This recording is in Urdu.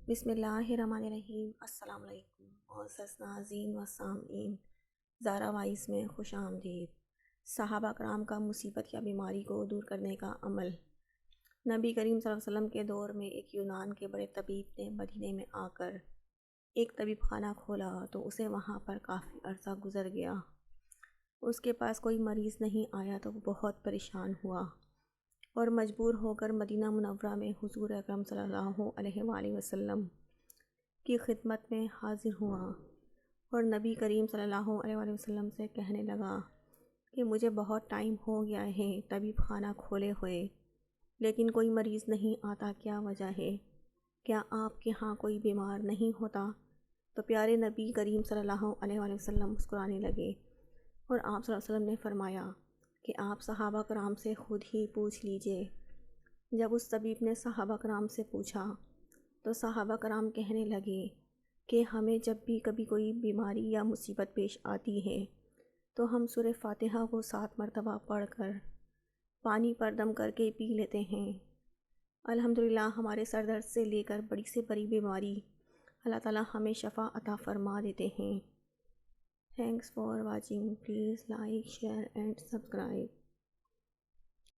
بسم اللہ الرحمن الرحیم۔ السلام علیکم معزز ناظرین و سامعین، زارا وائس میں خوش آمدید۔ صحابہ کرام کا مصیبت یا بیماری کو دور کرنے کا عمل۔ نبی کریم صلی اللہ علیہ وسلم کے دور میں ایک یونان کے بڑے طبیب نے مدینے میں آ کر ایک طبیب خانہ کھولا تو اسے وہاں پر کافی عرصہ گزر گیا۔ اس کے پاس کوئی مریض نہیں آیا تو وہ بہت پریشان ہوا اور مجبور ہو کر مدینہ منورہ میں حضور اکرم صلی اللہ علیہ وآلہ وسلم کی خدمت میں حاضر ہوا اور نبی کریم صلی اللہ علیہ وآلہ وسلم سے کہنے لگا کہ مجھے بہت ٹائم ہو گیا ہے طبیب خانہ کھولے ہوئے، لیکن کوئی مریض نہیں آتا، کیا وجہ ہے؟ کیا آپ کے ہاں کوئی بیمار نہیں ہوتا؟ تو پیارے نبی کریم صلی اللہ علیہ وآلہ وسلم مسکرانے لگے اور آپ صلی اللہ علیہ وسلم نے فرمایا کہ آپ صحابہ کرام سے خود ہی پوچھ لیجئے۔ جب اس طبیب نے صحابہ کرام سے پوچھا تو صحابہ کرام کہنے لگے کہ ہمیں جب بھی کبھی کوئی بیماری یا مصیبت پیش آتی ہے تو ہم سورہ فاتحہ کو 7 مرتبہ پڑھ کر پانی پر دم کر کے پی لیتے ہیں۔ الحمدللہ ہمارے سر درد سے لے کر بڑی سے بڑی بیماری اللہ تعالیٰ ہمیں شفا عطا فرما دیتے ہیں۔ Thanks for watching, please like, share and subscribe.